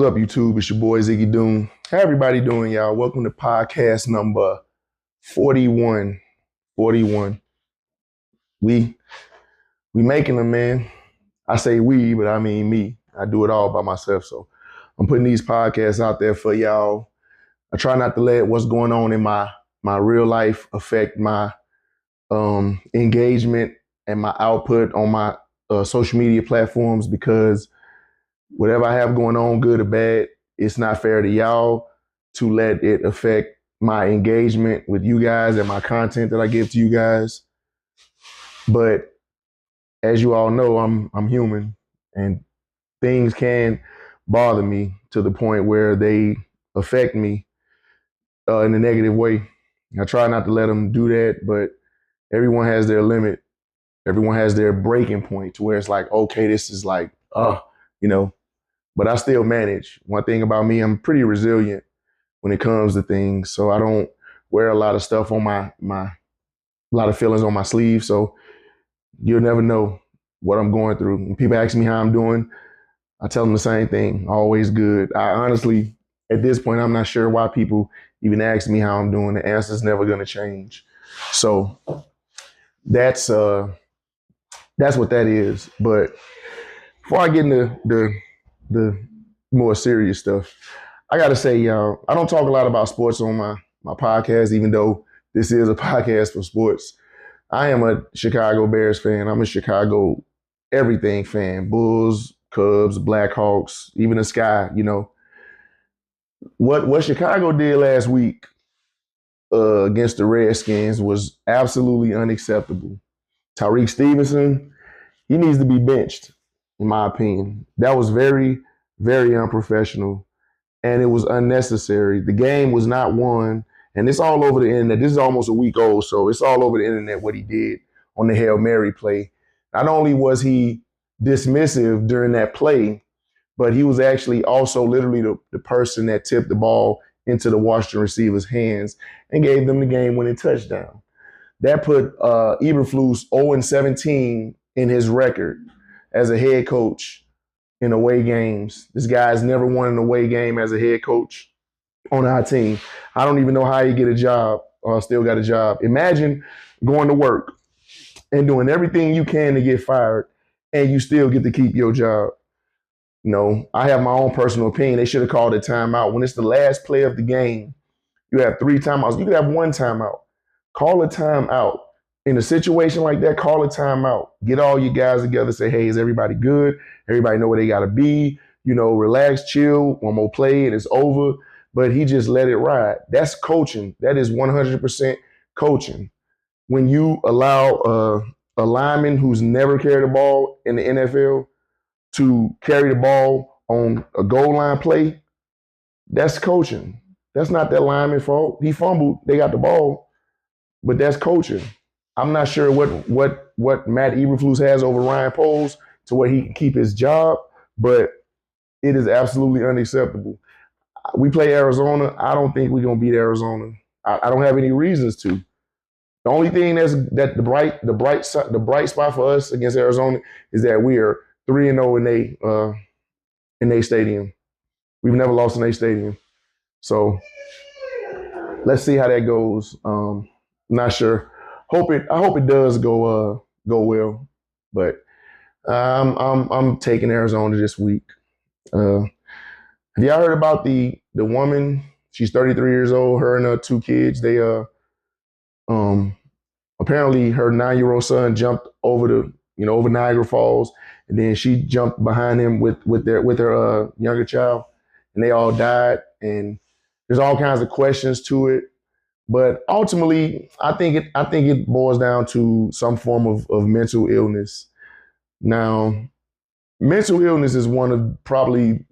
What's up, YouTube? It's your boy Ziggy Doom. How everybody doing, y'all? Welcome to podcast number 41. 41. We making them, man. I say we, but I mean me. I do it all by myself. So I'm putting these podcasts out there for y'all. I try not to let what's going on in my real life affect my engagement and my output on my social media platforms, because whatever I have going on, good or bad, it's not fair to y'all to let it affect my engagement with you guys and my content that I give to you guys. But as you all know, I'm human, and things can bother me to the point where they affect me in a negative way. I try not to let them do that, but everyone has their limit. Everyone has their breaking point to where it's like, okay, this is like, but I still manage. One thing about me, I'm pretty resilient when it comes to things. So I don't wear a lot of stuff on a lot of feelings on my sleeve. So you'll never know what I'm going through. When people ask me how I'm doing, I tell them the same thing, always good. I honestly, at this point, I'm not sure why people even ask me how I'm doing. The answer's never gonna change. So that's what that is. But before I get into the more serious stuff, I gotta say, y'all, I don't talk a lot about sports on my podcast, even though this is a podcast for sports. I am a Chicago Bears fan. I'm a Chicago everything fan. Bulls, Cubs, Blackhawks, even the Sky, What Chicago did last week against the Redskins was absolutely unacceptable. Tyreek Stevenson, he needs to be benched, in my opinion. That was very, very unprofessional, and it was unnecessary. The game was not won, and it's all over the internet. This is almost a week old, so it's all over the internet what he did on the Hail Mary play. Not only was he dismissive during that play, but he was actually also literally the person that tipped the ball into the Washington receiver's hands and gave them the game-winning touchdown. That put Eberflus 0-17 in his record as a head coach in away games. This guy's never won an away game as a head coach on our team. I don't even know how he get a job or still got a job. Imagine going to work and doing everything you can to get fired, and you still get to keep your job. I have my own personal opinion. They should have called a timeout. When it's the last play of the game, you have 3 timeouts. You could have 1 timeout. Call a timeout. In a situation like that, call a timeout. Get all you guys together. Say, hey, is everybody good? Everybody know where they got to be. Relax, chill. One more play and it's over. But he just let it ride. That's coaching. That is 100% coaching. When you allow a lineman who's never carried a ball in the NFL to carry the ball on a goal line play, that's coaching. That's not that lineman's fault. He fumbled. They got the ball. But that's coaching. I'm not sure what Matt Eberflus has over Ryan Poles to where he can keep his job, but it is absolutely unacceptable. We play Arizona. I don't think we're gonna beat Arizona. I don't have any reasons to. The only thing that the bright spot for us against Arizona is that we are 3-0 in their stadium. We've never lost in their stadium, so let's see how that goes. Not sure. I hope it does go well, but I'm taking Arizona this week. Have y'all heard about the woman? She's 33 years old. Her and her 2 kids. They apparently her 9-year-old son jumped over over Niagara Falls, and then she jumped behind him with her younger child, and they all died. And there's all kinds of questions to it. But ultimately, I think it boils down to some form of mental illness. Now, mental illness is one of probably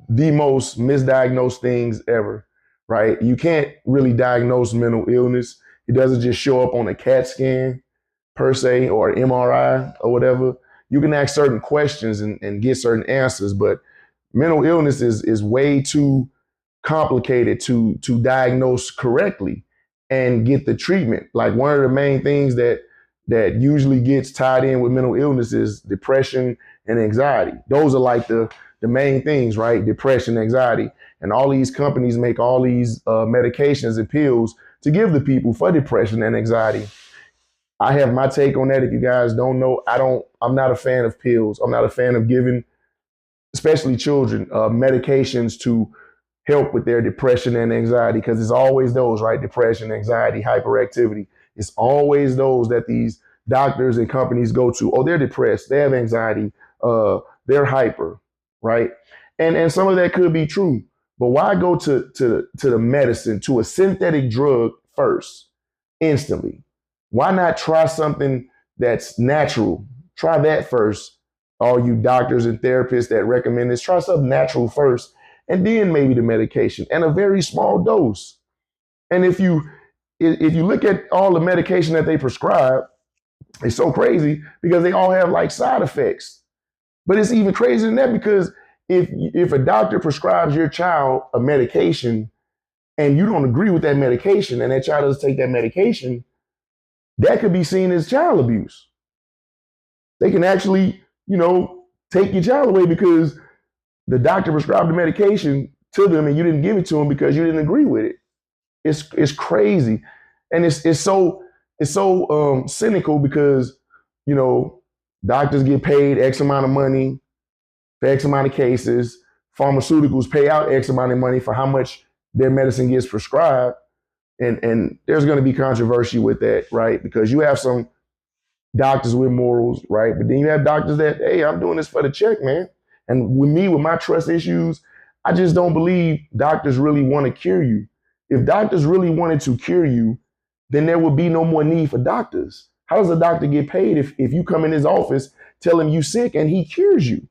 the most misdiagnosed things ever, right? You can't really diagnose mental illness. It doesn't just show up on a CAT scan per se or MRI or whatever. You can ask certain questions and get certain answers, but mental illness is way too complicated to diagnose correctly and get the treatment. Like, one of the main things that usually gets tied in with mental illness is depression and anxiety. Those are like the the main things, right? Depression, anxiety, and all these companies make all these medications and pills to give the people for depression and anxiety. I have my take on that. If you guys don't know, I'm not a fan of pills. I'm not a fan of giving, especially children, medications to help with their depression and anxiety, because it's always those, right? Depression, anxiety, hyperactivity. It's always those that these doctors and companies go to. Oh, they're depressed, they have anxiety, they're hyper, right? And some of that could be true, but why go to the medicine, to a synthetic drug first, instantly? Why not try something that's natural? Try that first. All you doctors and therapists that recommend this, try something natural first, and then maybe the medication, and a very small dose. And if you look at all the medication that they prescribe, it's so crazy because they all have like side effects. But it's even crazier than that, because if a doctor prescribes your child a medication and you don't agree with that medication, and that child doesn't take that medication, that could be seen as child abuse. They can actually, take your child away because the doctor prescribed the medication to them and you didn't give it to them because you didn't agree with it. It's crazy, and it's so cynical because doctors get paid X amount of money for X amount of cases. Pharmaceuticals pay out X amount of money for how much their medicine gets prescribed, and there's going to be controversy with that, right? Because you have some doctors with morals, right? But then you have doctors that, hey, I'm doing this for the check, man. And with me, with my trust issues, I just don't believe doctors really want to cure you. If doctors really wanted to cure you, then there would be no more need for doctors. How does a doctor get paid if you come in his office, tell him you sick, and he cures you?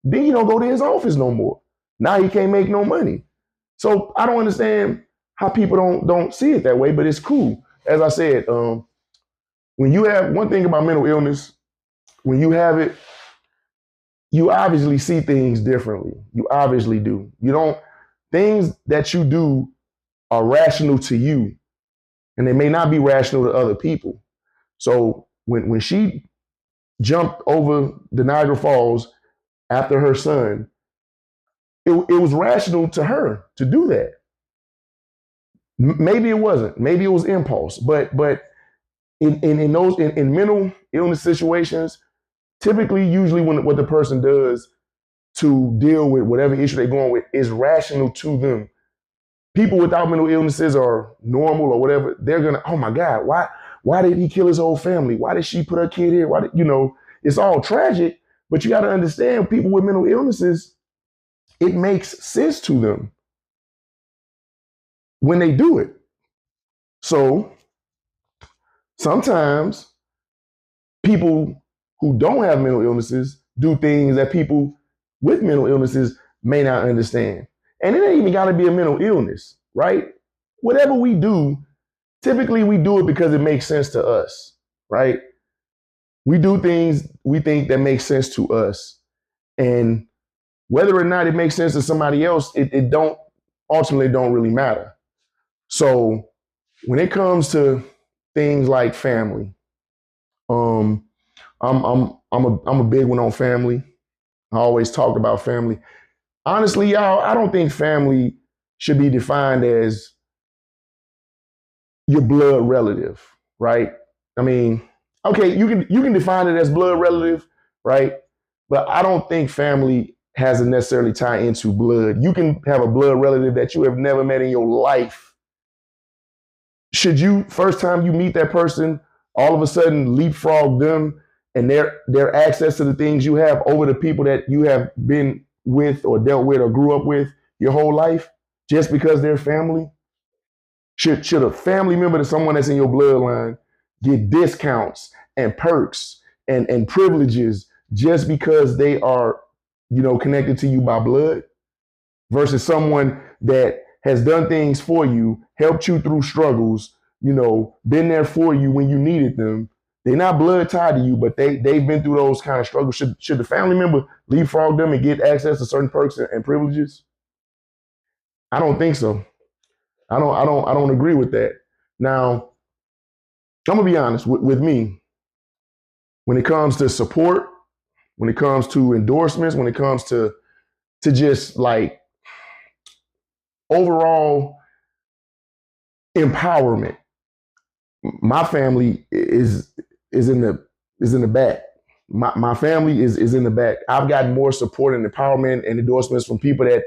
Then you don't go to his office no more. Now he can't make no money. So I don't understand how people don't see it that way, but it's cool. As I said, when you have one thing about mental illness, when you have it, you obviously see things differently. You obviously do. Things that you do are rational to you, and they may not be rational to other people. So when she jumped over the Niagara Falls after her son, it was rational to her to do that. Maybe it wasn't. Maybe it was impulse. But in those mental illness situations, typically, usually what the person does to deal with whatever issue they're going with is rational to them. People without mental illnesses or normal or whatever, they're gonna, oh my God, why did he kill his whole family? Why did she put her kid here? It's all tragic, but you got to understand, people with mental illnesses, it makes sense to them when they do it. So sometimes people who don't have mental illnesses do things that people with mental illnesses may not understand. And it ain't even got to be a mental illness, right? Whatever we do, typically we do it because it makes sense to us, right? We do things we think that make sense to us. And whether or not it makes sense to somebody else, it ultimately don't really matter. So when it comes to things like family, I'm a big one on family. I always talk about family. Honestly, y'all, I don't think family should be defined as your blood relative, right? I mean, okay, you can define it as blood relative, right? But I don't think family has to necessarily tie into blood. You can have a blood relative that you have never met in your life. Should you, first time you meet that person, all of a sudden leapfrog them and their access to the things you have over the people that you have been with or dealt with or grew up with your whole life, just because they're family? Should a family member to someone that's in your bloodline get discounts and perks and privileges just because they are, connected to you by blood, versus someone that has done things for you, helped you through struggles, been there for you when you needed them? They're not blood tied to you, but they've been through those kind of struggles. Should the family member leapfrog them and get access to certain perks and privileges? I don't think so. I don't agree with that. Now, I'm gonna be honest with me. When it comes to support, when it comes to endorsements, when it comes to to just like overall empowerment. My family is in the back. My family is in the back. I've gotten more support and empowerment and endorsements from people that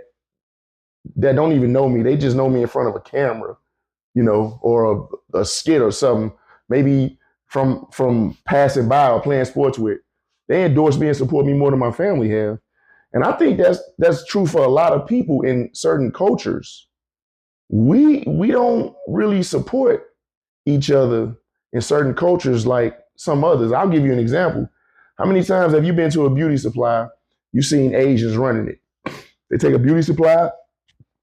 don't even know me. They just know me in front of a camera, or a skit or something. Maybe from passing by or playing sports with. They endorse me and support me more than my family have. And I think that's true for a lot of people in certain cultures. We don't really support each other in certain cultures like some others. I'll give you an example. How many times have you been to a beauty supply? You've seen Asians running it. They take a beauty supply,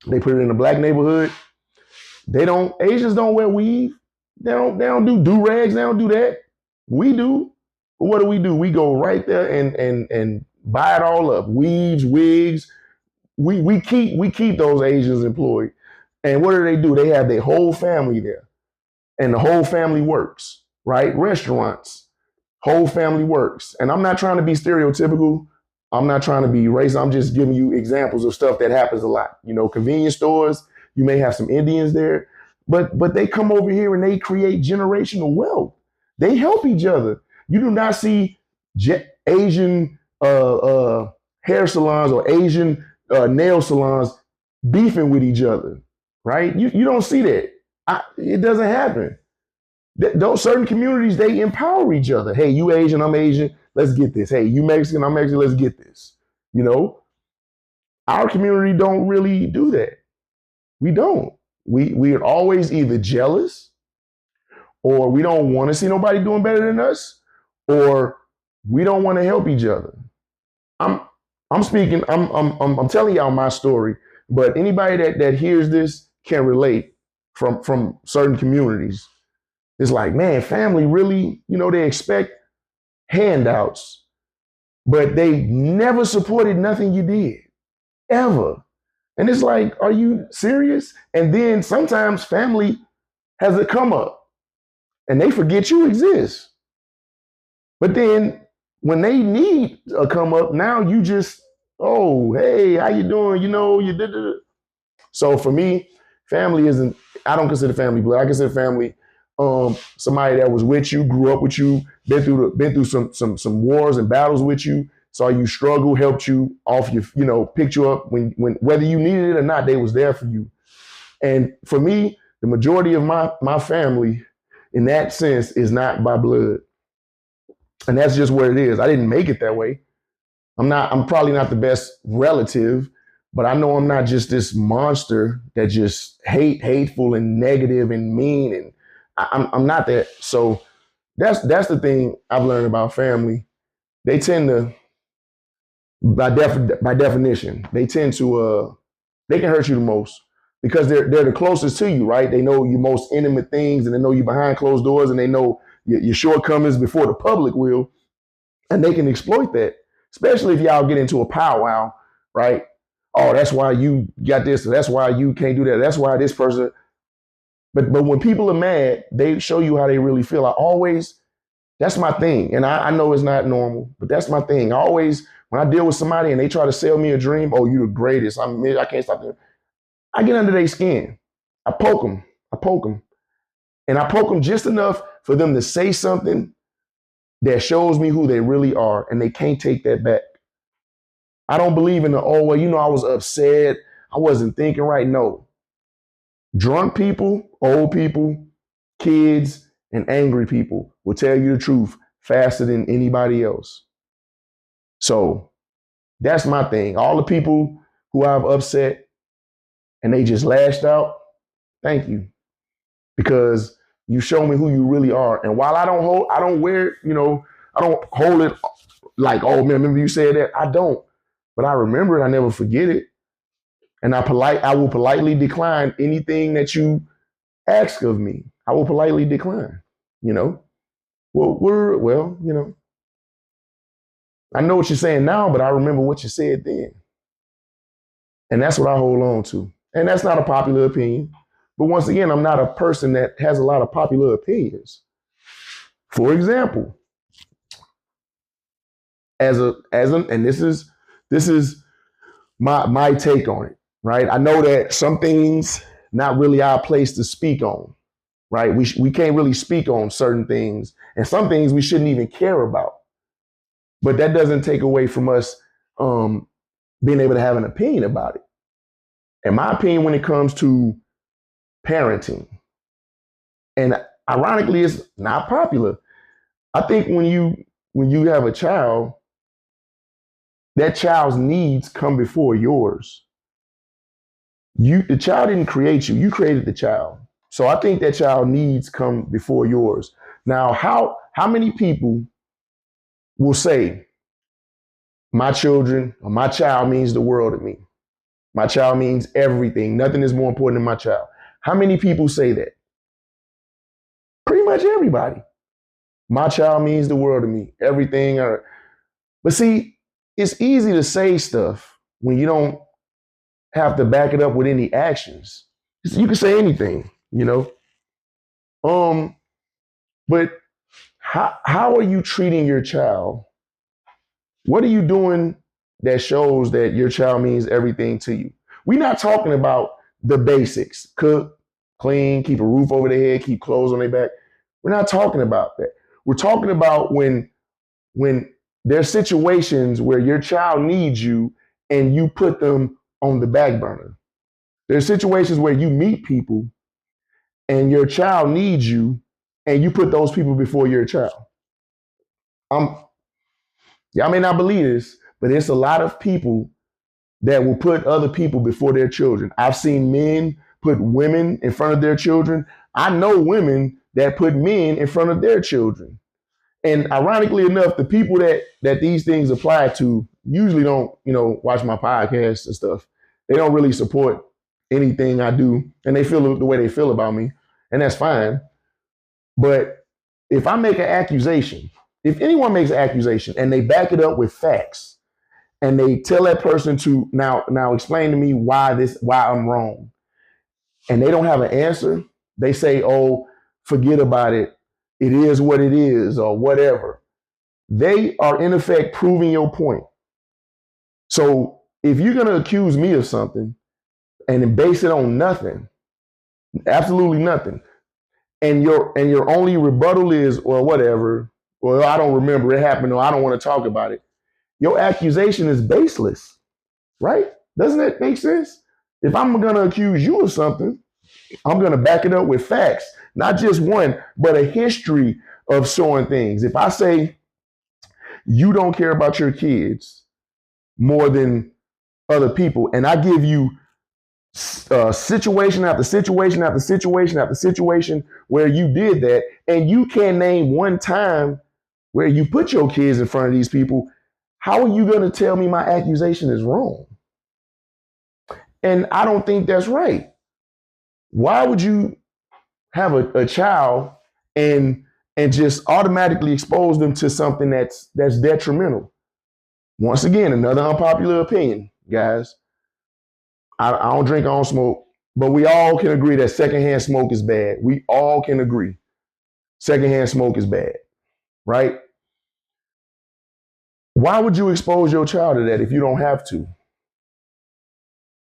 they put it in a black neighborhood. Asians don't wear weave. They don't do do-rags, they don't do that. We do. But what do? We go right there and buy it all up. Weaves, wigs. We keep those Asians employed. And what do? They have their whole family there. And the whole family works, right? Restaurants, whole family works. And I'm not trying to be stereotypical. I'm not trying to be racist. I'm just giving you examples of stuff that happens a lot. Convenience stores, you may have some Indians there, but they come over here and they create generational wealth. They help each other. You do not see Asian hair salons or Asian nail salons beefing with each other, right? You don't see that. It doesn't happen. Those certain communities, they empower each other. Hey, you Asian, I'm Asian, let's get this. Hey, you Mexican, I'm Mexican, let's get this. Our community don't really do that. We don't. We're always either jealous, or we don't want to see nobody doing better than us, or we don't want to help each other. I'm speaking. I'm telling y'all my story, but anybody that hears this can relate from certain communities. It's like, man, family really, they expect handouts, but they never supported nothing you did, ever. And it's like, are you serious? And then sometimes family has a come up and they forget you exist. But then when they need a come up, now you just, oh, hey, how you doing? You did it. So for me, family isn't, I don't consider family blood. I consider family somebody that was with you, grew up with you, been through some wars and battles with you, saw you struggle, helped you off your, picked you up when whether you needed it or not, they was there for you. And for me, the majority of my family in that sense is not by blood. And that's just what it is. I didn't make it that way. I'm probably not the best relative, but I know I'm not just this monster that just hateful and negative and mean, and I'm not that. So that's the thing I've learned about family. They tend to, by definition, they tend to they can hurt you the most because they're the closest to you, right? They know your most intimate things, and they know you behind closed doors, and they know your shortcomings before the public will, and they can exploit that, especially if y'all get into a powwow, right? Oh, that's why you got this, or that's why you can't do that. That's why this person. But when people are mad, they show you how they really feel. That's my thing. And I know it's not normal, but that's my thing. When I deal with somebody and they try to sell me a dream, oh, you're the greatest. I can't stop them. I get under their skin. I poke them. And I poke them just enough for them to say something that shows me who they really are, and they can't take that back. I don't believe in the, oh, well, I was upset, I wasn't thinking right. No. Drunk people, old people, kids, and angry people will tell you the truth faster than anybody else. So that's my thing. All the people who I've upset and they just lashed out, thank you. Because you show me who you really are. And while I don't wear it, I don't hold it like, oh man, remember you said that? I don't. But I remember it, I never forget it. And I will politely decline anything that you ask of me. I will politely decline, Well, I know what you're saying now, but I remember what you said then. And that's what I hold on to. And that's not a popular opinion. But once again, I'm not a person that has a lot of popular opinions. For example, and this is my take on it, right? I know that some things not really our place to speak on, right? We can't really speak on certain things, and some things we shouldn't even care about. But that doesn't take away from us being able to have an opinion about it. In my opinion, when it comes to parenting, and ironically, it's not popular. I think when you have a child, that child's needs come before yours. The child didn't create you; you created the child. So I think that child needs come before yours. Now, how many people will say my children or my child means the world to me? My child means everything. Nothing is more important than my child. How many people say that? Pretty much everybody. My child means the world to me. Everything. But see, it's easy to say stuff when you don't have to back it up with any actions. You can say anything, you know. But how are you treating your child? What are you doing that shows that your child means everything to you? We're not talking about the basics: cook, clean, keep a roof over their head, keep clothes on their back. We're not talking about that. We're talking about when there's situations where your child needs you and you put them on the back burner. There's situations where you meet people and your child needs you and you put those people before your child. Um, y'all may not believe this, but it's a lot of people that will put other people before their children. I've seen men put women in front of their children. I know women that put men in front of their children. And ironically enough, the people that these things apply to usually don't, watch my podcasts and stuff. They don't really support anything I do, and they feel the way they feel about me, and that's fine. But if I make an accusation, if anyone makes an accusation and they back it up with facts, and they tell that person to now explain to me why I'm wrong, and they don't have an answer, they say, "Oh, forget about it. It is what it is," or whatever. They are in effect proving your point. So if you're going to accuse me of something and then base it on nothing, absolutely nothing, and your only rebuttal is, well, whatever, well, I don't remember it happened, or I don't want to talk about it, your accusation is baseless, right? Doesn't that make sense? If I'm going to accuse you of something, I'm going to back it up with facts, not just one, but a history of showing things. If I say you don't care about your kids more than other people, and I give you situation after situation after situation after situation where you did that, and you can't name one time where you put your kids in front of these people, how are you going to tell me my accusation is wrong? And I don't think that's right. Why would you have a child and just automatically expose them to something that's detrimental? Once again, another unpopular opinion, guys. I don't drink, I don't smoke, but we all can agree that secondhand smoke is bad. We all can agree secondhand smoke is bad, right? Why would you expose your child to that if you don't have to?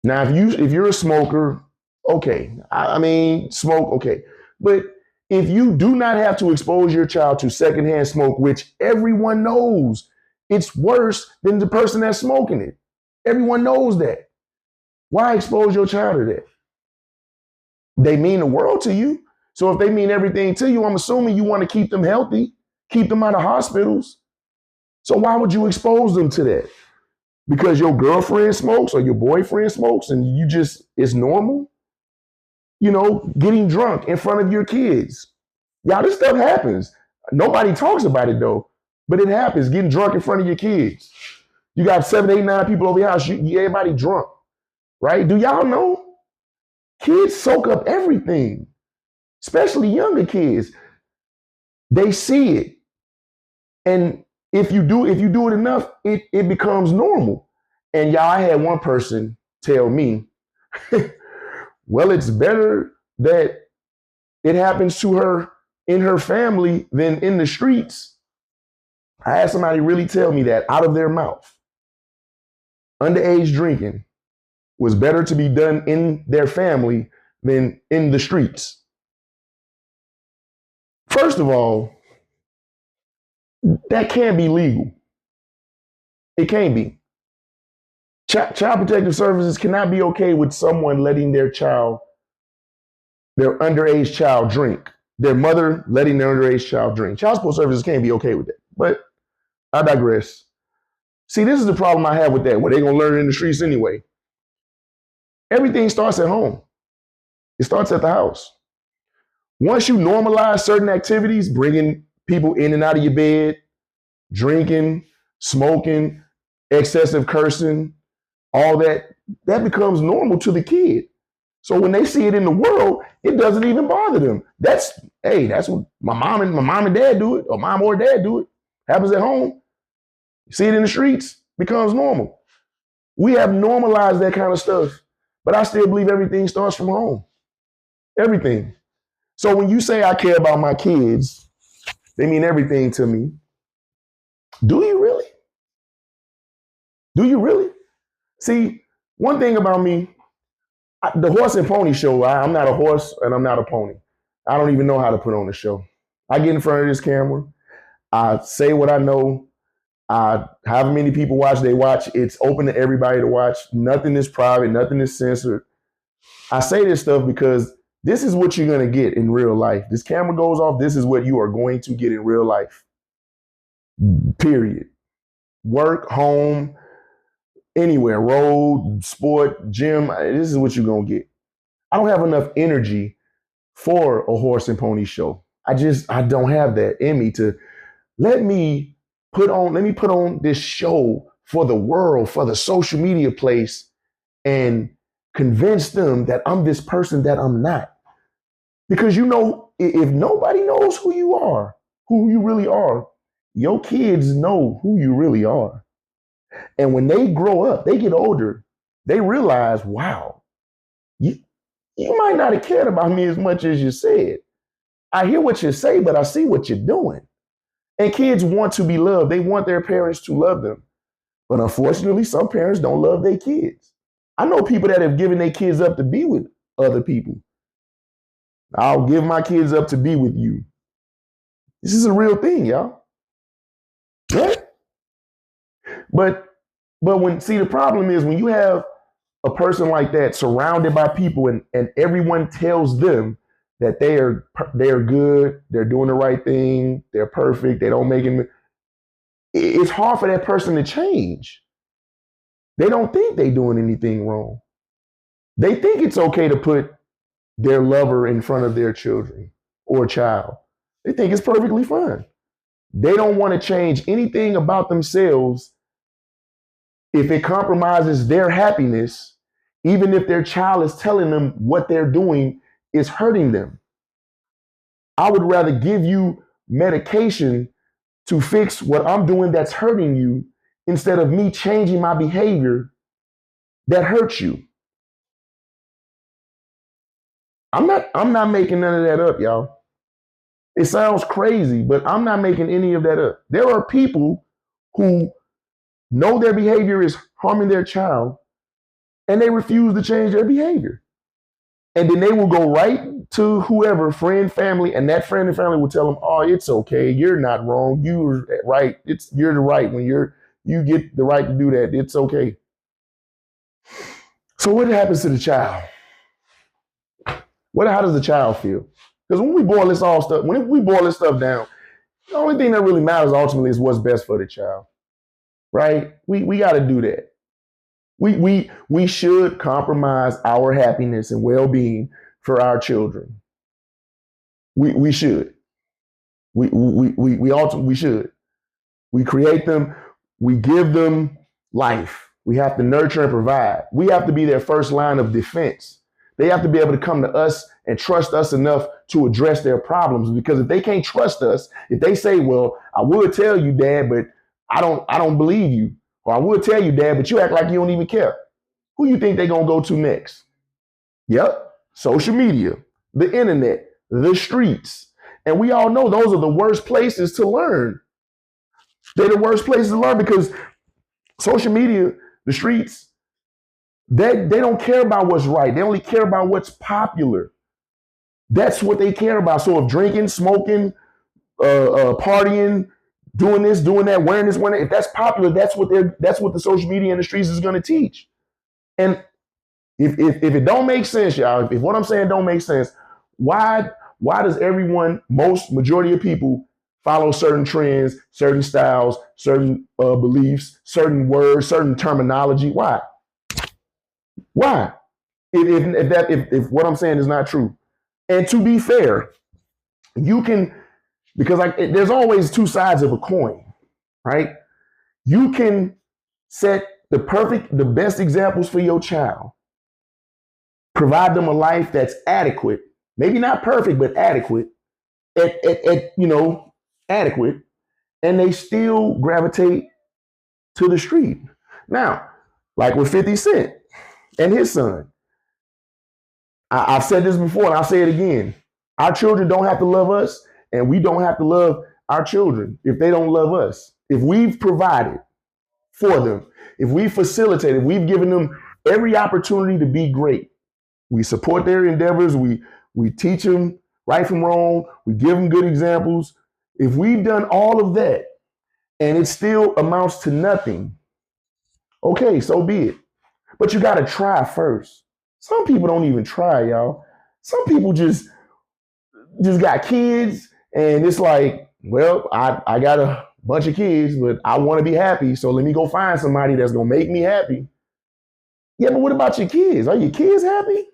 Now, if you're a smoker, okay. I mean, smoke, okay. But if you do not have to expose your child to secondhand smoke, which everyone knows it's worse than the person that's smoking it. Everyone knows that. Why expose your child to that? They mean the world to you. So if they mean everything to you, I'm assuming you want to keep them healthy, keep them out of hospitals. So why would you expose them to that? Because your girlfriend smokes or your boyfriend smokes and it's normal? Getting drunk in front of your kids. Y'all, this stuff happens. Nobody talks about it though, but it happens. Getting drunk in front of your kids. You got 7, 8, 9 people over your house. Everybody drunk, right? Do y'all know? Kids soak up everything, especially younger kids. They see it. And if you do it enough, it becomes normal. And y'all, I had one person tell me, well, it's better that it happens to her in her family than in the streets. I had somebody really tell me that out of their mouth. underage drinking was better to be done in their family than in the streets. First of all, that can't be legal. It can't be. Child Protective Services cannot be okay with someone letting their underage child drink. Their mother letting their underage child drink. Child Support Services can't be okay with that. But I digress. See, this is the problem I have with that, where they're going to learn it in the streets anyway. Everything starts at home. It starts at the house. Once you normalize certain activities, bringing people in and out of your bed, drinking, smoking, excessive cursing, all that becomes normal to the kid. So when they see it in the world, it doesn't even bother them. That's what my mom and dad do it, or mom or dad do it. Happens at home. You see it in the streets, becomes normal. We have normalized that kind of stuff, but I still believe everything starts from home. Everything. So when you say I care about my kids, they mean everything to me. Do you really? Do you really? See, one thing about me, the horse and pony show, I'm not a horse and I'm not a pony. I don't even know how to put on a show. I get in front of this camera. I say what I know. However many people watch, they watch. It's open to everybody to watch. Nothing is private. Nothing is censored. I say this stuff because this is what you're going to get in real life. This camera goes off. This is what you are going to get in real life. Period. Work, home, anywhere, road, sport, gym. This is what you're going to get. I don't have enough energy for a horse and pony show. I don't have that in me to let me put on this show for the world, for the social media place, and convince them that I'm this person that I'm not. Because if nobody knows who you really are, your kids know who you really are. And when they grow up, they get older, they realize, wow, you might not have cared about me as much as you said. I hear what you say, but I see what you're doing. And kids want to be loved. They want their parents to love them. But unfortunately, some parents don't love their kids. I know people that have given their kids up to be with other people. I'll give my kids up to be with you. This is a real thing, y'all. Right? But the problem is when you have a person like that surrounded by people and everyone tells them that they are good, they're doing the right thing, they're perfect, they don't make it. It's hard for that person to change. They don't think they're doing anything wrong. They think it's okay to put their lover in front of their children or child. They think it's perfectly fine. They don't want to change anything about themselves if it compromises their happiness, even if their child is telling them what they're doing is hurting them. I would rather give you medication to fix what I'm doing that's hurting you instead of me changing my behavior that hurts you. I'm not making none of that up, y'all. It sounds crazy, but I'm not making any of that up. There are people who know their behavior is harming their child and they refuse to change their behavior. And then they will go right to whoever, friend, family, and that friend and family will tell them, oh, it's okay. You're not wrong. You're right. You're the right when you get the right to do that. It's okay. So what happens to the child? How does the child feel? Because when we boil this stuff down, the only thing that really matters ultimately is what's best for the child. Right? We got to do that. We should compromise our happiness and well-being for our children. We should. We should. We create them. We give them life. We have to nurture and provide. We have to be their first line of defense. They have to be able to come to us and trust us enough to address their problems. Because if they can't trust us, if they say, well, I would tell you, Dad, but I don't believe you. Or I would tell you, Dad, but you act like you don't even care. Who you think they're going to go to next? Yep. Social media, the internet, the streets. And we all know those are the worst places to learn. They're the worst places to learn because social media, the streets, they don't care about what's right. They only care about what's popular. That's what they care about. So if drinking, smoking, partying, doing this, doing that, wearing this, wearing that, if that's popular, that's what the social media industries is going to teach. And if it don't make sense, y'all, if what I'm saying don't make sense, why does everyone, majority of people follow certain trends, certain styles, certain beliefs, certain words, certain terminology? Why? Why? If what I'm saying is not true. And to be fair, you can, because there's always two sides of a coin, right? You can set the best examples for your child, provide them a life that's adequate, maybe not perfect, but adequate, adequate, and they still gravitate to the street. Now, like with 50 Cent and his son, I've said this before and I'll say it again. Our children don't have to love us, and we don't have to love our children if they don't love us. If we've provided for them, if we facilitated, we've given them every opportunity to be great. We support their endeavors. We teach them right from wrong. We give them good examples. If we've done all of that and it still amounts to nothing, okay, so be it. But you got to try first. Some people don't even try, y'all. Some people just got kids, and it's like, well, I got a bunch of kids, but I want to be happy, so let me go find somebody that's going to make me happy. Yeah, but what about your kids? Are your kids happy?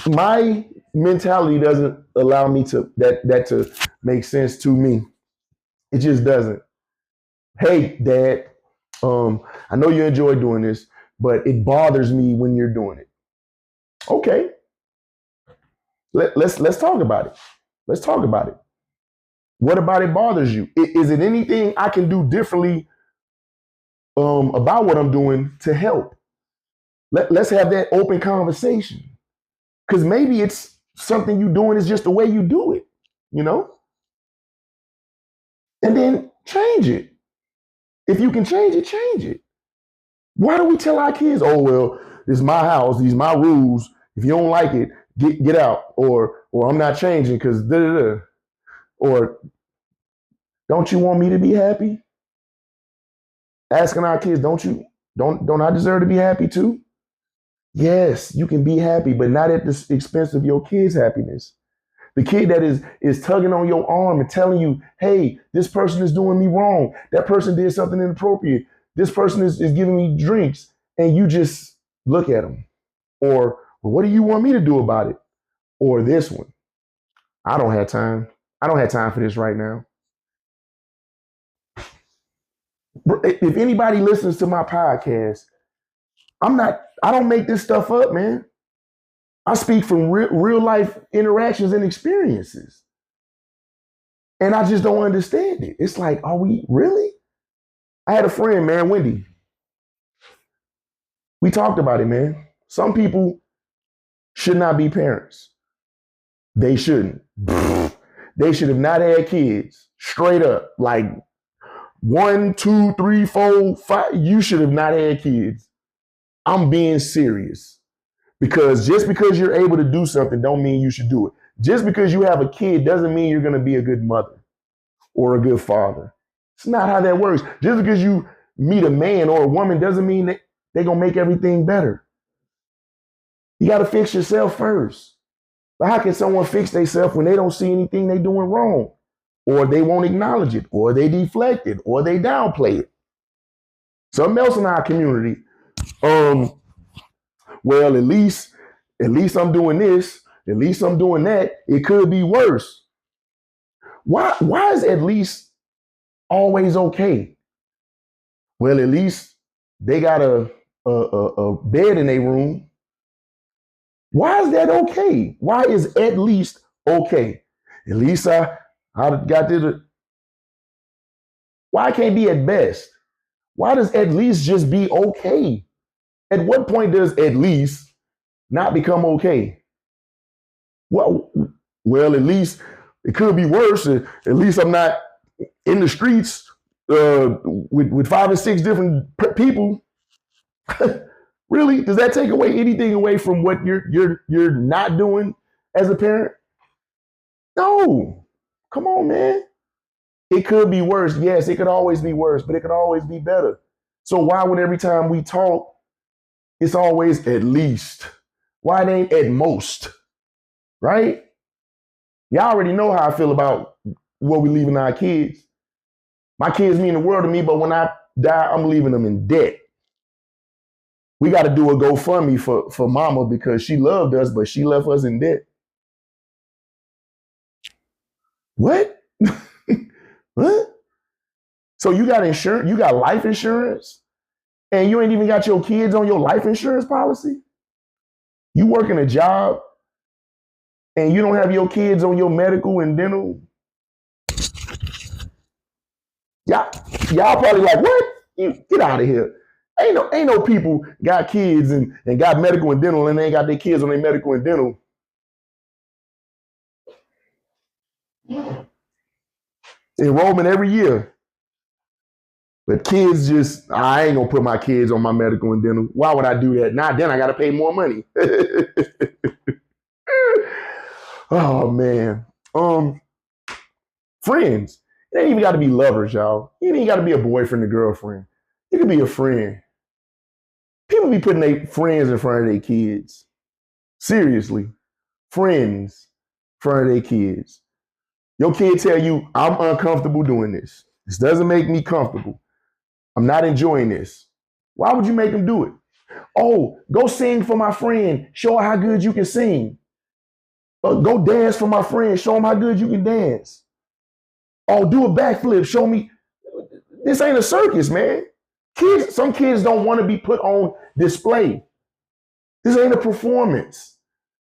My mentality doesn't allow me to make sense to me. It just doesn't. Hey, Dad, I know you enjoy doing this, but it bothers me when you're doing it. Okay. Let's talk about it. Let's talk about it. What about it bothers you? Is it anything I can do differently about what I'm doing to help? Let's have that open conversation. Because maybe it's something you're doing is just the way you do it, And then change it. If you can change it, change it. Why do we tell our kids, oh, well, this is my house, these are my rules. If you don't like it, get out. Or I'm not changing because da-da-da. Or don't you want me to be happy? Asking our kids, don't I deserve to be happy too? Yes, you can be happy, but not at the expense of your kids' happiness. The kid that is tugging on your arm and telling you, hey, this person is doing me wrong. That person did something inappropriate. This person is giving me drinks. And you just look at them. Or, well, what do you want me to do about it? Or this one. I don't have time. I don't have time for this right now. If anybody listens to my podcast, I don't make this stuff up, man. I speak from real life interactions and experiences. And I just don't understand it. It's like, are we really? I had a friend, man, Wendy. We talked about it, man. Some people should not be parents. They shouldn't. They should have not had kids. Straight up. Like 1, 2, 3, 4, 5. You should have not had kids. I'm being serious. Because just because you're able to do something don't mean you should do it. Just because you have a kid doesn't mean you're going to be a good mother or a good father. It's not how that works. Just because you meet a man or a woman doesn't mean that they're going to make everything better. You got to fix yourself first. But how can someone fix themselves when they don't see anything they're doing wrong? Or they won't acknowledge it, or they deflect it, or they downplay it? Something else in our community. Well, at least I'm doing this. At least I'm doing that. It could be worse. Why is at least always okay? Well, at least they got a bed in their room. Why is that okay? Why is at least okay? At least I got this. Why can't be at best? Why does at least just be okay? At what point does at least not become okay? Well, at least it could be worse. At least I'm not in the streets with 5 or 6 different people. Really, does that take away anything away from what you're not doing as a parent? No. Come on, man. It could be worse. Yes, it could always be worse, but it could always be better. So why would every time we talk, it's always at least? Why it ain't at most? Right? Y'all already know how I feel about what we leaving our kids. My kids mean the world to me, but when I die, I'm leaving them in debt. We got to do a GoFundMe for mama because she loved us, but she left us in debt. What? What? So you got insurance, you got life insurance, and you ain't even got your kids on your life insurance policy? You working a job and you don't have your kids on your medical and dental? Y'all probably like, what? You get out of here. Ain't no people got kids and got medical and dental and they ain't got their kids on their medical and dental. Enrollment every year. But kids just, I ain't gonna put my kids on my medical and dental. Why would I do that? Nah, then I gotta pay more money. Oh man. Friends. It ain't even gotta be lovers, y'all. You ain't gotta be a boyfriend or girlfriend. You can be a friend. People be putting their friends in front of their kids. Seriously. Friends in front of their kids. Your kid tell you, I'm uncomfortable doing this. This doesn't make me comfortable. I'm not enjoying this. Why would you make them do it? Oh, go sing for my friend. Show her how good you can sing. Go dance for my friend. Show them how good you can dance. Oh, do a backflip. Show me. This ain't a circus, man. Some kids don't want to be put on display. This ain't a performance.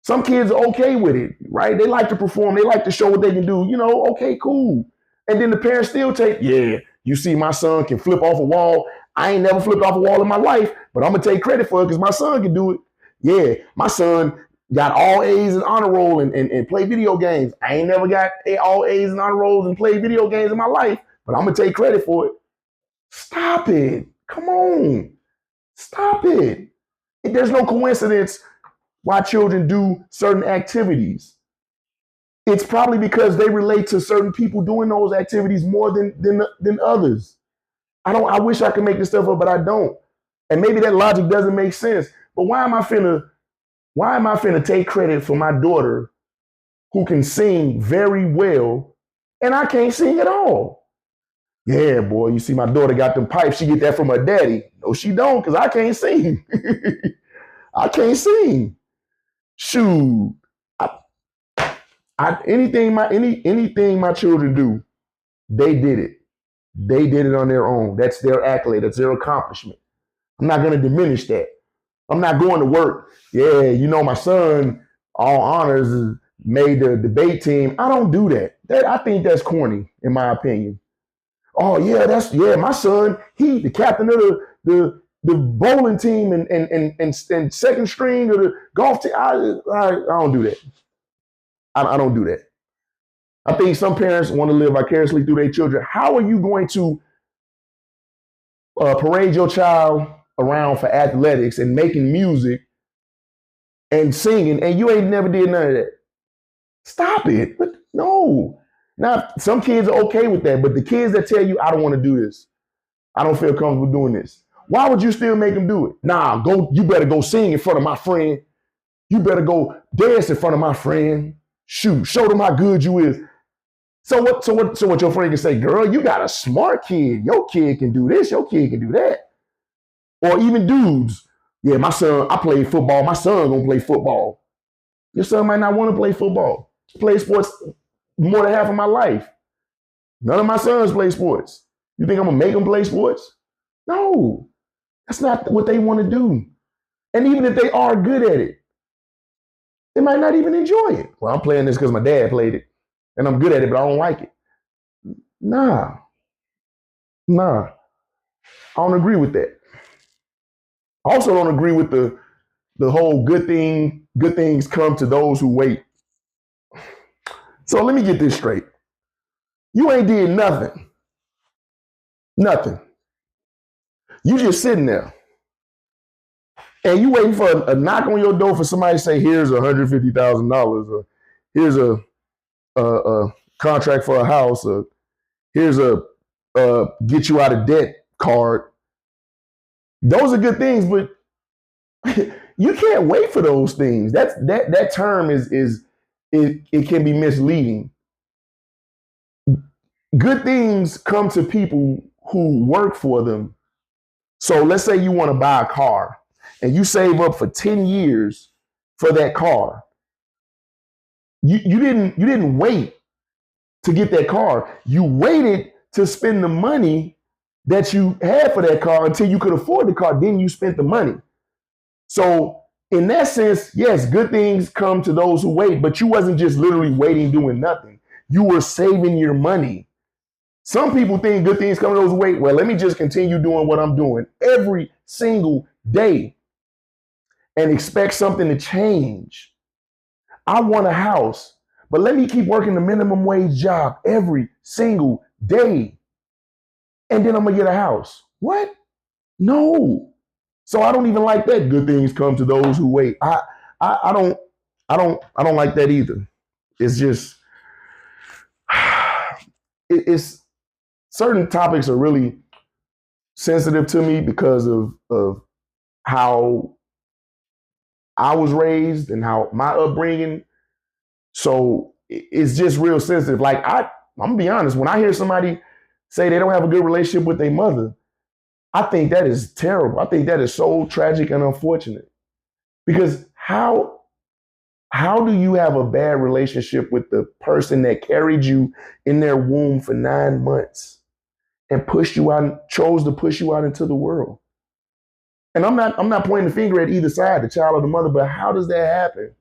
Some kids are okay with it, right? They like to perform. They like to show what they can do. Okay, cool. And then the parents still take, yeah, you see my son can flip off a wall. I ain't never flipped off a wall in my life, but I'm going to take credit for it because my son can do it. Yeah, my son got all A's in honor roll and play video games. I ain't never got all A's in honor rolls and play video games in my life, but I'm going to take credit for it. Stop it. Come on. Stop it. There's no coincidence why children do certain activities. It's probably because they relate to certain people doing those activities more than others. I wish I could make this stuff up, but I don't. And maybe that logic doesn't make sense. But why am I finna take credit for my daughter who can sing very well and I can't sing at all? Yeah, boy, you see my daughter got them pipes. She get that from her daddy. No, she don't, because I can't sing. I can't sing. Shoot. Anything my children do, they did it. They did it on their own. That's their accolade. That's their accomplishment. I'm not going to diminish that. I'm not going to work. Yeah, my son, all honors, made the debate team. I don't do that. I think that's corny, in my opinion. Oh yeah, my son, he the captain of the bowling team and second string of the golf team. I don't do that. I don't do that. I think some parents want to live vicariously through their children. How are you going to parade your child around for athletics and making music and singing, and you ain't never did none of that? Stop it. But no. Now, some kids are okay with that, but the kids that tell you, I don't want to do this, I don't feel comfortable doing this, why would you still make them do it? Nah, you better go sing in front of my friend. You better go dance in front of my friend. Shoot, show them how good you is. So what your friend can say, girl, you got a smart kid. Your kid can do this, your kid can do that. Or even dudes. Yeah, my son, I play football. My son gonna play football. Your son might not want to play football. Play sports more than half of my life. None of my sons play sports. You think I'm gonna make them play sports? No, that's not what they want to do. And even if they are good at it, they might not even enjoy it. Well, I'm playing this because my dad played it and I'm good at it, but I don't like it. Nah. I don't agree with that. I also don't agree with the whole good things come to those who wait. So let me get this straight. You ain't did nothing. Nothing. You just sitting there. And you waiting for a knock on your door for somebody to say, here's $150,000, or here's a contract for a house, or here's a get you out of debt card. Those are good things, but you can't wait for those things. That term it can be misleading. Good things come to people who work for them. So let's say you want to buy a car and you save up for 10 years for that car. You didn't wait to get that car. You waited to spend the money that you had for that car until you could afford the car. Then you spent the money. So in that sense, yes, good things come to those who wait, but you wasn't just literally waiting, doing nothing. You were saving your money. Some people think good things come to those who wait. Well, let me just continue doing what I'm doing every single day and expect something to change. I want a house, but let me keep working the minimum wage job every single day. And then I'm gonna get a house. What? No. So I don't even like that. Good things come to those who wait. I don't like that either. It's just it's certain topics are really sensitive to me because of how I was raised and how my upbringing. So it's just real sensitive. Like I'm gonna be honest, when I hear somebody say they don't have a good relationship with their mother, I think that is terrible. I think that is so tragic and unfortunate. Because how do you have a bad relationship with the person that carried you in their womb for 9 months and pushed you out, chose to push you out into the world? And I'm not pointing the finger at either side, the child or the mother, but how does that happen?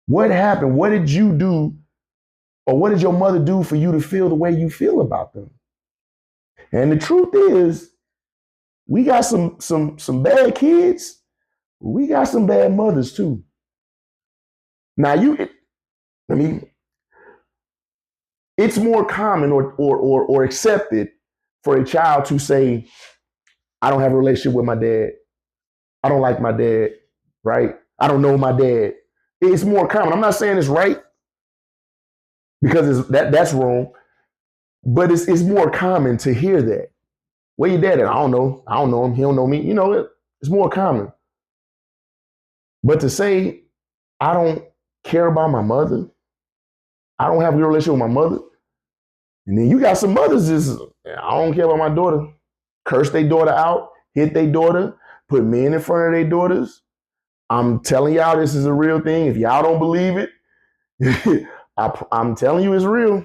What happened? What did you do, or what did your mother do for you to feel the way you feel about them? And the truth is, we got some bad kids. We got some bad mothers too. Now it's more common or accepted for a child to say, I don't have a relationship with my dad. I don't like my dad, right? I don't know my dad. It's more common. I'm not saying it's right because that's wrong, but it's more common to hear that. Where your dad at? I don't know. I don't know him. He don't know me. You know, it's more common. But to say, I don't care about my mother, I don't have a good relationship with my mother, and then you got some mothers I don't care about my daughter. Curse their daughter out, hit their daughter, put men in front of their daughters. I'm telling y'all, this is a real thing. If y'all don't believe it, I'm telling you it's real.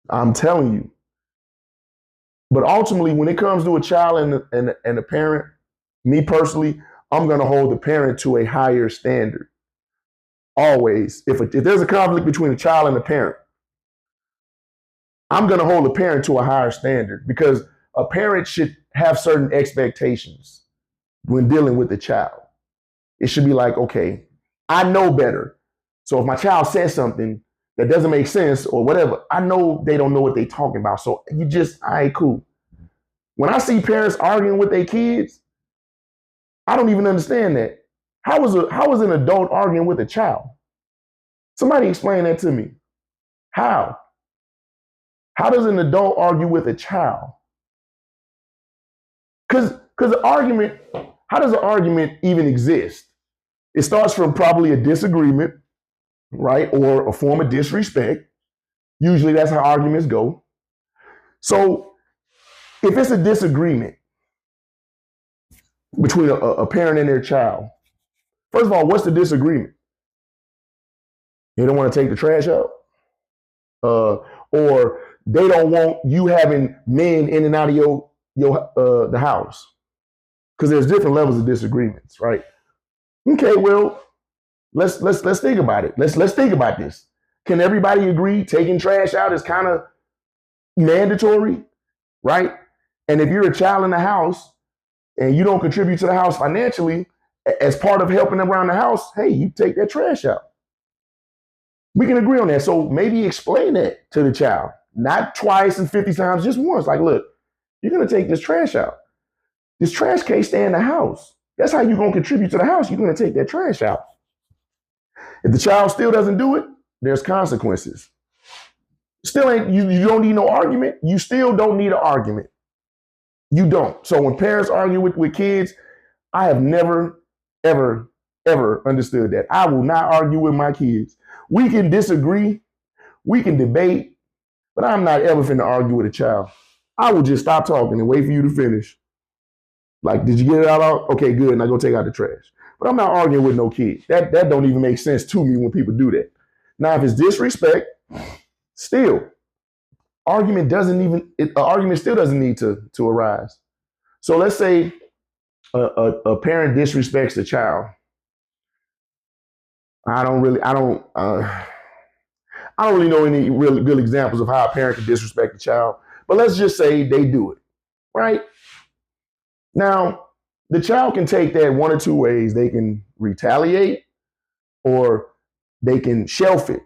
I'm telling you. But ultimately, when it comes to a child and a parent, me personally, I'm going to hold the parent to a higher standard. Always. If there's a conflict between a child and a parent, I'm going to hold the parent to a higher standard because a parent should have certain expectations when dealing with the child. It should be like, okay, I know better. So if my child says something that doesn't make sense or whatever, I know they don't know what they're talking about. So all right, cool. When I see parents arguing with their kids, I don't even understand that. How is an adult arguing with a child? Somebody explain that to me. How? How does an adult argue with a child? Because how does an argument even exist? It starts from probably a disagreement, right? Or a form of disrespect. Usually that's how arguments go. So if it's a disagreement between a parent and their child, first of all, what's the disagreement? They don't want to take the trash out? Or they don't want you having men in and out of the house? Because there's different levels of disagreements, right? Okay, well, let's think about it. Let's think about this. Can everybody agree taking trash out is kind of mandatory, right? And if you're a child in the house and you don't contribute to the house financially, as part of helping around the house, hey, you take that trash out. We can agree on that. So maybe explain that to the child. Not twice and 50 times, just once. Like, look, You're going to take this trash out. This trash can't stay in the house. That's how you're going to contribute to the house. You're going to take that trash out. If the child still doesn't do it, there's consequences. Still ain't, you don't need no argument. You still don't need an argument. You don't. So when parents argue with kids, I have never, ever, ever understood that. I will not argue with my kids. We can disagree, we can debate, but I'm not ever finna argue with a child. I will just stop talking and wait for you to finish. Like, did you get it out? Okay, good. Now go take out the trash. But I'm not arguing with no kid. That don't even make sense to me when people do that. Now, if it's disrespect, still, argument still doesn't need to arise. So let's say a parent disrespects the child. I don't really know any really good examples of how a parent can disrespect a child, but let's just say they do it, right? Now, the child can take that one or two ways. They can retaliate, or they can shelf it,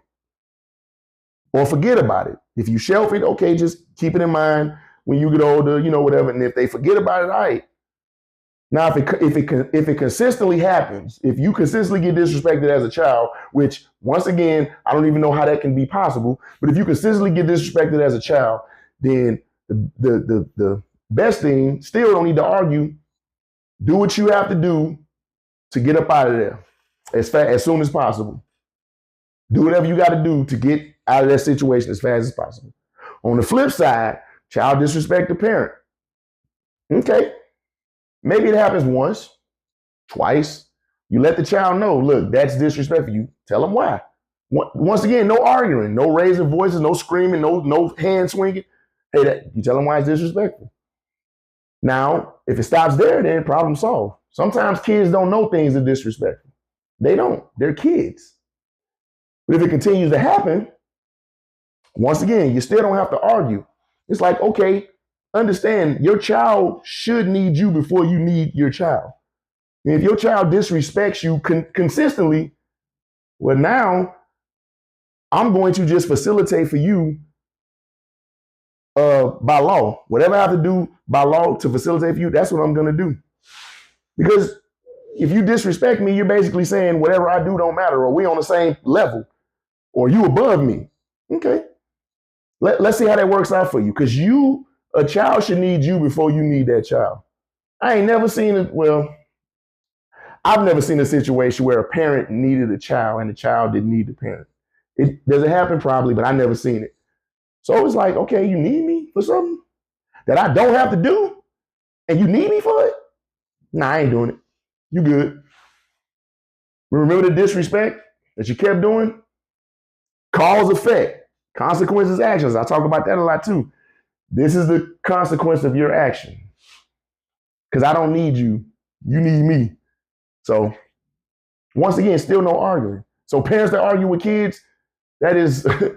or forget about it. If you shelf it, okay, just keep it in mind when you get older, whatever. And if they forget about it, all right. Now, if it consistently happens, if you consistently get disrespected as a child, which once again, I don't even know how that can be possible, but if you consistently get disrespected as a child, then the best thing, still don't need to argue, do what you have to do to get up out of there as soon as possible. Do whatever you got to do to get out of that situation as fast as possible. On the flip side, child disrespect the parent. Okay. Maybe it happens once, twice. You let the child know, look, that's disrespectful. You tell them why. Once again, no arguing, no raising voices, no screaming, no hand swinging. Hey, you tell them why it's disrespectful. Now, if it stops there, then problem solved. Sometimes kids don't know things are disrespectful. They don't. They're kids. But if it continues to happen, once again, you still don't have to argue. It's like, okay, understand your child should need you before you need your child. And if your child disrespects you consistently, well, now I'm going to just facilitate for you by law. Whatever I have to do by law to facilitate for you, that's what I'm going to do. Because if you disrespect me, you're basically saying whatever I do don't matter, or we on the same level, or you above me. Okay. Let's see how that works out for you. Because a child should need you before you need that child. I ain't never seen it. Well, I've never seen a situation where a parent needed a child and the child didn't need the parent. Does it happen? Probably, but I've never seen it. So it's like, okay, you need me for something that I don't have to do, and you need me for it? Nah, I ain't doing it. You good. Remember the disrespect that you kept doing? Cause, effect, consequences, actions. I talk about that a lot too. This is the consequence of your action. Because I don't need you. You need me. So, once again, still no arguing. So parents that argue with kids, that is, I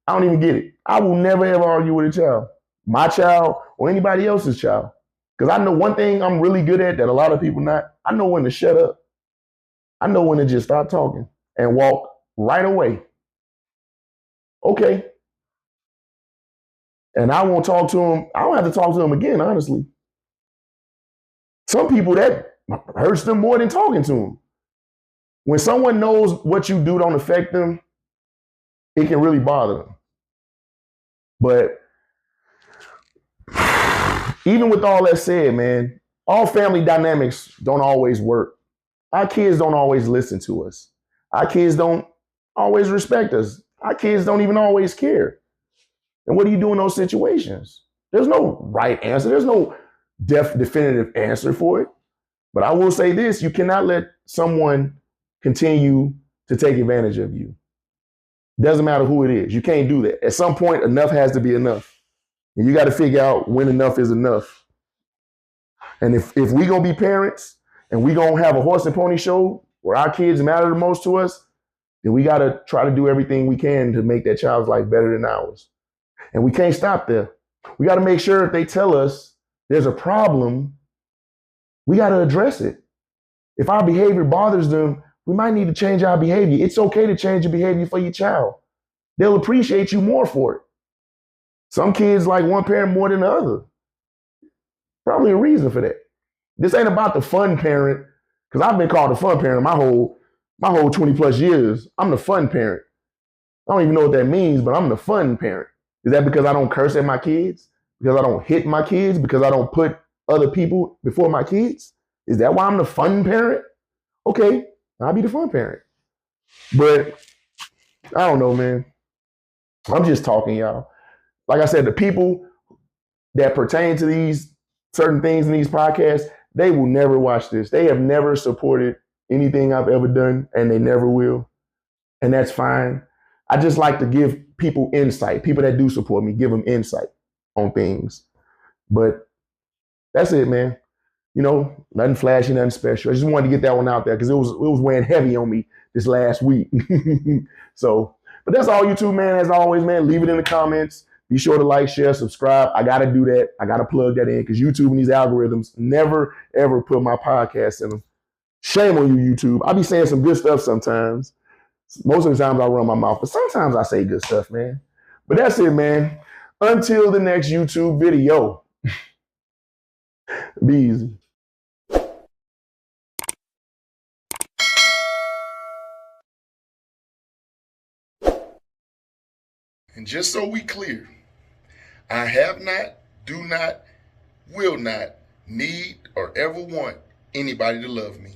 don't even get it. I will never ever argue with a child. My child or anybody else's child. Because I know one thing I'm really good at that a lot of people not. I know when to shut up. I know when to just stop talking and walk right away. Okay. And I won't talk to him. I don't have to talk to him again, honestly. Some people, that hurts them more than talking to them. When someone knows what you do don't affect them, it can really bother them. But even with all that said, man, all family dynamics don't always work. Our kids don't always listen to us. Our kids don't always respect us. Our kids don't even always care. And what do you do in those situations? There's no right answer. There's no definitive answer for it. But I will say this, you cannot let someone continue to take advantage of you. Doesn't matter who it is. You can't do that. At some point, enough has to be enough. And you got to figure out when enough is enough. And if we going to be parents and we going to have a horse and pony show where our kids matter the most to us, then we got to try to do everything we can to make that child's life better than ours. And we can't stop there. We got to make sure if they tell us there's a problem, we got to address it. If our behavior bothers them, we might need to change our behavior. It's okay to change your behavior for your child. They'll appreciate you more for it. Some kids like one parent more than the other. Probably a reason for that. This ain't about the fun parent, because I've been called a fun parent my whole 20 plus years. I'm the fun parent. I don't even know what that means, but I'm the fun parent. Is that because I don't curse at my kids? Because I don't hit my kids? Because I don't put other people before my kids? Is that why I'm the fun parent? Okay, I'll be the fun parent. But I don't know, man. I'm just talking, y'all. Like I said, the people that pertain to these certain things in these podcasts, they will never watch this. They have never supported anything I've ever done, and they never will. And that's fine. I just like to give people insight. People that do support me, give them insight on things. But that's it, man. Nothing flashy, nothing special. I just wanted to get that one out there because it was weighing heavy on me this last week. So, but that's all, YouTube, man. As always, man, leave it in the comments. Be sure to like, share, subscribe. I got to do that. I got to plug that in because YouTube and these algorithms never, ever put my podcast in them. Shame on you, YouTube. I be saying some good stuff sometimes. Most of the times I run my mouth, but sometimes I say good stuff, man. But that's it, man. Until the next YouTube video. Be easy. And just so we clear, I have not, do not, will not need or ever want anybody to love me.